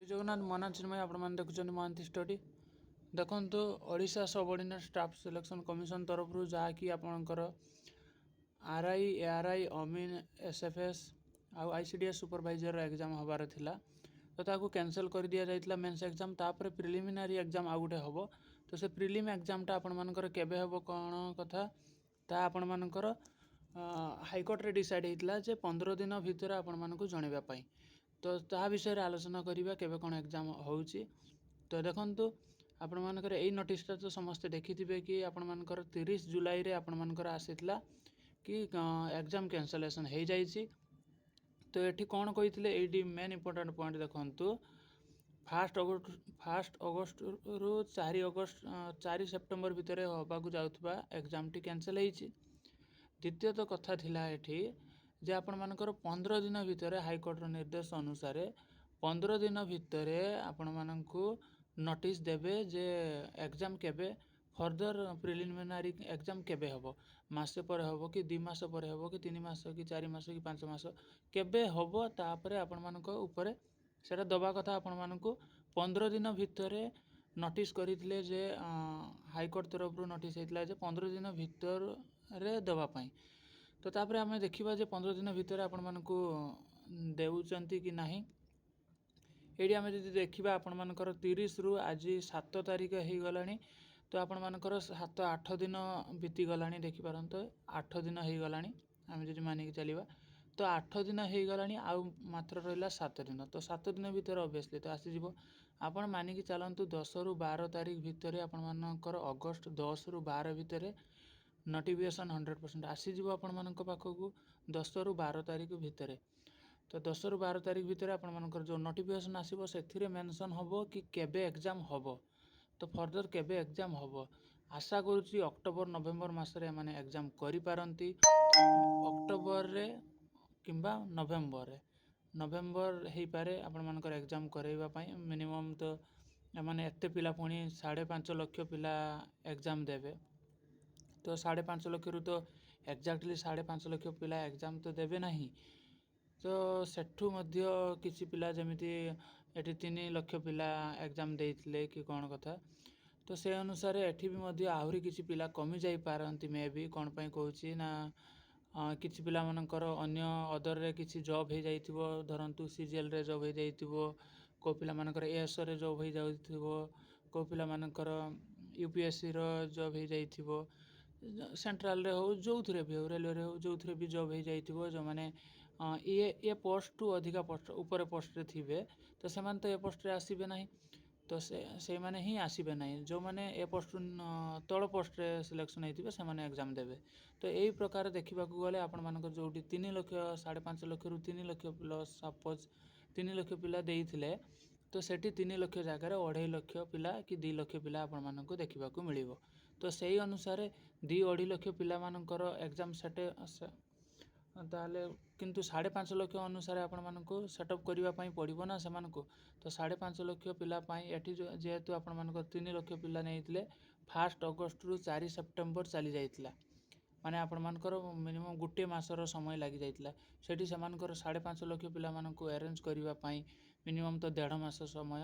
ଜଗନ୍ନାଥ ମନା ଚିନ୍ମୟ ଆପଣମାନେ ଦେଖୁଛନ୍ତି ମହାନ୍ତି ଷ୍ଟଡି। ଦେଖନ୍ତୁ Odisha subordinate staff selection commission ତରଫରୁ ଯାହାକି ଆପଣଙ୍କର RI ARI ଅମିନ୍ SFS ଆଉ ICDS ସୁପରଭାଇଜର ଏକ୍ଜାମ୍ ହେବାର ଥିଲା, ତ ତାକୁ କ୍ୟାନସଲ୍ କରି ଦିଆଯାଇଥିଲା ମେନ୍ସ ଏକ୍ଜାମ୍। ତାପରେ ପ୍ରିଲିମିନାରୀ ଏକ୍ଜାମ୍ ଆଉ ଗୋଟେ ହେବ। ତ ସେ ପ୍ରିଲିମ୍ ଏକ୍ଜାମ୍ଟା ଆପଣମାନଙ୍କର କେବେ ହେବ କ'ଣ କଥା ତାହା ଆପଣମାନଙ୍କର ହାଇକୋର୍ଟରେ ଡିସାଇଡ୍ ହେଇଥିଲା ଯେ 15 ଦିନ ଭିତରେ ଆପଣମାନଙ୍କୁ ଜଣାଇବା ପାଇଁ। ତ ତାହା ବିଷୟରେ ଆଲୋଚନା କରିବା କେବେ କ'ଣ ଏକ୍ଜାମ୍ ହେଉଛି। ତ ଦେଖନ୍ତୁ ଆପଣମାନଙ୍କର ଏଇ ନୋଟିସ୍ଟା ତ ସମସ୍ତେ ଦେଖିଥିବେ କି ଆପଣମାନଙ୍କର 30 ଜୁଲାଇରେ ଆପଣମାନଙ୍କର ଆସିଥିଲା କି ଏକ୍ଜାମ୍ କ୍ୟାନସଲେସନ୍ ହେଇଯାଇଛି। ତ ଏଠି କ'ଣ କହିଥିଲେ, ଏଇଠି ମେନ୍ ଇମ୍ପୋର୍ଟାଣ୍ଟ ପଏଣ୍ଟ ଦେଖନ୍ତୁ। 1 ଅଗଷ୍ଟରୁ 4 ସେପ୍ଟେମ୍ବର ଭିତରେ ହେବାକୁ ଯାଉଥିବା ଏକ୍ଜାମ୍ଟି କ୍ୟାନସଲ୍ ହେଇଛି। ଦ୍ୱିତୀୟତଃ କଥା ଥିଲା ଏଠି ଯେ ଆପଣମାନଙ୍କର 15 ଦିନ ଭିତରେ ହାଇକୋର୍ଟର ନିର୍ଦ୍ଦେଶ ଅନୁସାରେ 15 ଦିନ ଭିତରେ ଆପଣମାନଙ୍କୁ ନୋଟିସ୍ ଦେବେ ଯେ ଏକ୍ଜାମ୍ କେବେ ଫର୍ଦର ପ୍ରିଲିମିନାରୀ ଏକ୍ଜାମ୍ କେବେ ହେବ। ମାସେ ପରେ ହେବ କି 2 ମାସ ପରେ ହେବ କି 3 ମାସ କି 4 ମାସ କି 5 ମାସ କେବେ ହେବ, ତାପରେ ଆପଣମାନଙ୍କ ଉପରେ ସେଇଟା ଦେବା କଥା। ଆପଣମାନଙ୍କୁ 15 ଦିନ ଭିତରେ ନୋଟିସ୍ କରିଥିଲେ ଯେ ହାଇକୋର୍ଟ ତରଫରୁ ନୋଟିସ୍ ହେଇଥିଲା ଯେ 15 ଦିନ ଭିତରେ ଦେବା ପାଇଁ। ତ ତାପରେ ଆମେ ଦେଖିବା ଯେ 15 ଦିନ ଭିତରେ ଆପଣମାନଙ୍କୁ ଦେଉଛନ୍ତି କି ନାହିଁ। ଏଇଠି ଆମେ ଯଦି ଦେଖିବା ଆପଣମାନଙ୍କର 30ରୁ ଆଜି 7 ତାରିଖ ହେଇଗଲାଣି। ତ ଆପଣମାନଙ୍କର 7-8 ଦିନ ବିତିଗଲାଣି। ଦେଖିପାରନ୍ତୁ 8 ଦିନ ହେଇଗଲାଣି ଆମେ ଯଦି ମାନିକି ଚାଲିବା। ତ 8 ଦିନ ହେଇଗଲାଣି, ଆଉ ମାତ୍ର ରହିଲା 7 ଦିନ। ତ 7 ଦିନ ଭିତରେ ଅବଭିୟସ୍ଲି ତ ଆସିଯିବ। ଆପଣ ମାନିକି ଚାଲନ୍ତୁ 10ରୁ 12 ତାରିଖ ଭିତରେ ଆପଣମାନଙ୍କର ଅଗଷ୍ଟ 10ରୁ 12 ଭିତରେ ନୋଟିଫିକେସନ୍ 100% ଆସିଯିବ ଆପଣମାନଙ୍କ ପାଖକୁ 10ରୁ 12 ତାରିଖ ଭିତରେ। ତ 10ରୁ 12 ତାରିଖ ଭିତରେ ଆପଣମାନଙ୍କର ଯେଉଁ ନୋଟିଫିକେସନ୍ ଆସିବ ସେଥିରେ ମେନସନ୍ ହେବ କି କେବେ ଏକ୍ଜାମ୍ ହେବ। ତ ଫର୍ଦର କେବେ ଏକ୍ଜାମ୍ ହେବ ଆଶା କରୁଛି ଅକ୍ଟୋବର ନଭେମ୍ବର ମାସରେ ଏମାନେ ଏକ୍ଜାମ୍ କରିପାରନ୍ତି। ଅକ୍ଟୋବରରେ କିମ୍ବା ନଭେମ୍ବର ହେଇପାରେ ଆପଣମାନଙ୍କର ଏକ୍ଜାମ୍ କରାଇବା ପାଇଁ। ମିନିମମ୍ ତ ଏମାନେ ଏତେ ପିଲା ପୁଣି 5.5 ଲକ୍ଷ ପିଲା ଏକ୍ଜାମ୍ ଦେବେ। ତ 5.5 ଲକ୍ଷରୁ ତ ଏକ୍ଜାକ୍ଟଲି 5.5 ଲକ୍ଷ ପିଲା ଏକ୍ଜାମ୍ ତ ଦେବେ ନାହିଁ। ତ ସେଠୁ ମଧ୍ୟ କିଛି ପିଲା ଯେମିତି ଏଠି 3 ଲକ୍ଷ ପିଲା ଏକ୍ଜାମ୍ ଦେଇଥିଲେ କି କ'ଣ କଥା। ତ ସେ ଅନୁସାରେ ଏଠି ବି ମଧ୍ୟ ଆହୁରି କିଛି ପିଲା କମିଯାଇପାରନ୍ତି ମେ ବି। କ'ଣ ପାଇଁ କହୁଛି ନା କିଛି ପିଲାମାନଙ୍କର ଅନ୍ୟ ଅଦରରେ କିଛି ଜବ୍ ହେଇଯାଇଥିବ। ଧରନ୍ତୁ CGLରେ ଜବ୍ ହେଇଯାଇଥିବ, କେଉଁ ପିଲାମାନଙ୍କର ASOରେ ଜବ୍ ହେଇଯାଉଥିବ, କେଉଁ ପିଲାମାନଙ୍କର UPSCର ଜବ୍ ହେଇଯାଇଥିବ, ସେଣ୍ଟ୍ରାଲରେ ହେଉ ଯେଉଁଥିରେ ବି ହେଉ, ରେଲୱେରେ ହେଉ ଯେଉଁଥିରେ ବି ଜବ୍ ହେଇଯାଇଥିବ। ଯେଉଁମାନେ ଏ ପୋଷ୍ଟଠୁ ଅଧିକା ପୋଷ୍ଟ ଉପରେ ପୋଷ୍ଟରେ ଥିବେ ତ ସେମାନେ ତ ଏ ପୋଷ୍ଟରେ ଆସିବେ ନାହିଁ। ତ ସେଇମାନେ ହିଁ ଆସିବେ ନାହିଁ। ଯେଉଁମାନେ ଏ ପୋଷ୍ଟରୁ ତଳ ପୋଷ୍ଟରେ ସିଲେକ୍ସନ୍ ହେଇଥିବେ ସେମାନେ ଏକ୍ଜାମ୍ ଦେବେ। ତ ଏଇ ପ୍ରକାର ଦେଖିବାକୁ ଗଲେ ଆପଣମାନଙ୍କର ଯେଉଁଠି 3 ଲକ୍ଷ 5.5 ଲକ୍ଷରୁ 3 ଲକ୍ଷ ପ୍ଲସ୍ ସପୋଜ୍ 3 ଲକ୍ଷ ପିଲା ଦେଇଥିଲେ, ତ ସେଠି 3 ଲକ୍ଷ ଜାଗାରେ 2.5 ଲକ୍ଷ ପିଲା କି 2 ଲକ୍ଷ ପିଲା ଆପଣମାନଙ୍କୁ ଦେଖିବାକୁ ମିଳିବ। ତ ସେଇ ଅନୁସାରେ 2-2.5 ଲକ୍ଷ ପିଲାମାନଙ୍କର ଏକ୍ଜାମ୍ ତାହେଲେ କିନ୍ତୁ 5.5 ଲକ୍ଷ ଅନୁସାରେ ଆପଣମାନଙ୍କୁ ସେଟଅପ୍ କରିବା ପାଇଁ ପଡ଼ିବ ନା ସେମାନଙ୍କୁ। ତ 5.5 ଲକ୍ଷ ପିଲା ପାଇଁ ଏଠି ଯେହେତୁ ଆପଣମାନଙ୍କର 3 ଲକ୍ଷ ପିଲା ନେଇଥିଲେ 1 ଅଗଷ୍ଟରୁ 4 ସେପ୍ଟେମ୍ବର ଚାଲି ଯାଇଥିଲା। ମାନେ ଆପଣମାନଙ୍କର ମିନିମମ୍ 1 ମାସର ସମୟ ଲାଗିଯାଇଥିଲା। ସେଠି ସେମାନଙ୍କର 5.5 ଲକ୍ଷ ପିଲାମାନଙ୍କୁ ଆରେଞ୍ଜ କରିବା ପାଇଁ ମିନିମମ୍ ତ 1.5 ମାସ ସମୟ,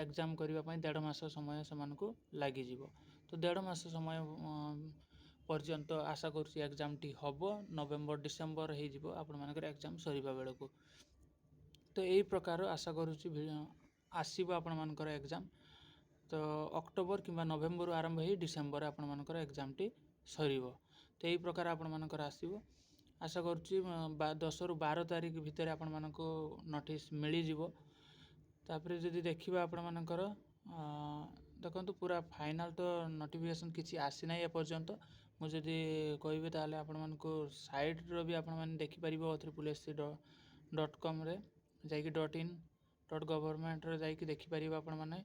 ଏକ୍ଜାମ୍ କରିବା ପାଇଁ 1.5 ମାସ ସମୟ ସେମାନଙ୍କୁ ଲାଗିଯିବ। ତ 1.5 ମାସ ସମୟ ପର୍ଯ୍ୟନ୍ତ ଆଶା କରୁଛି ଏକ୍ଜାମ୍ଟି ହେବ। ନଭେମ୍ବର ଡିସେମ୍ବର ହେଇଯିବ ଆପଣମାନଙ୍କର ଏକ୍ଜାମ୍ ସରିବା ବେଳକୁ। ତ ଏଇ ପ୍ରକାର ଆଶା କରୁଛି ଆସିବ ଆପଣମାନଙ୍କର ଏକ୍ଜାମ୍। ତ ଅକ୍ଟୋବର କିମ୍ବା ନଭେମ୍ବରରୁ ଆରମ୍ଭ ହେଇ ଡିସେମ୍ବରରେ ଆପଣମାନଙ୍କର ଏକ୍ଜାମ୍ଟି ସରିବ। ତ ଏଇ ପ୍ରକାର ଆପଣମାନଙ୍କର ଆସିବ। ଆଶା କରୁଛି 10ରୁ 12 ତାରିଖ ଭିତରେ ଆପଣମାନଙ୍କୁ ନୋଟିସ୍ ମିଳିଯିବ। ତାପରେ ଯଦି ଦେଖିବା ଆପଣମାନଙ୍କର ଦେଖନ୍ତୁ ପୁରା ଫାଇନାଲ୍ ତ ନୋଟିଫିକେସନ୍ କିଛି ଆସିନାହିଁ ଏପର୍ଯ୍ୟନ୍ତ। ମୁଁ ଯଦି କହିବି ତାହେଲେ ଆପଣମାନଙ୍କୁ ସାଇଟ୍ର ବି ଆପଣମାନେ ଦେଖିପାରିବେ OSSC.com ରେ ଯାଇକି .in.gov.ରେ ଯାଇକି ଦେଖିପାରିବେ ଆପଣମାନେ।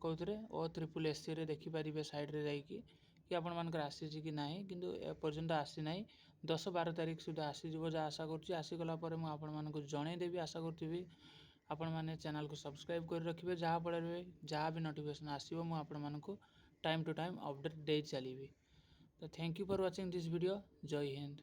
କେଉଁଥିରେ OSSCରେ ଦେଖିପାରିବେ ସାଇଟ୍ରେ ଯାଇକି କି ଆପଣମାନଙ୍କର ଆସିଛି କି ନାହିଁ। କିନ୍ତୁ ଏପର୍ଯ୍ୟନ୍ତ ଆସିନାହିଁ। 10-12 ତାରିଖ ସୁଦ୍ଧା ଆସିଯିବ ଯାହା ଆଶା କରୁଛି। ଆସିଗଲା ପରେ ମୁଁ ଆପଣମାନଙ୍କୁ ଜଣାଇଦେବି। ଆଶା କରୁଥିବି ଆପଣମାନେ ଚ୍ୟାନେଲ୍କୁ ସବସ୍କ୍ରାଇବ୍ କରି ରଖିବେ, ଯାହାଫଳରେ ଯାହା ବି ନୋଟିଫିକେସନ୍ ଆସିବ ମୁଁ ଆପଣମାନଙ୍କୁ ଟାଇମ୍ ଟୁ ଟାଇମ୍ ଅପଡ଼େଟ୍ ଦେଇ ଚାଲିବି। ତ thank you for watching this video. ଜୟ ହିନ୍ଦ।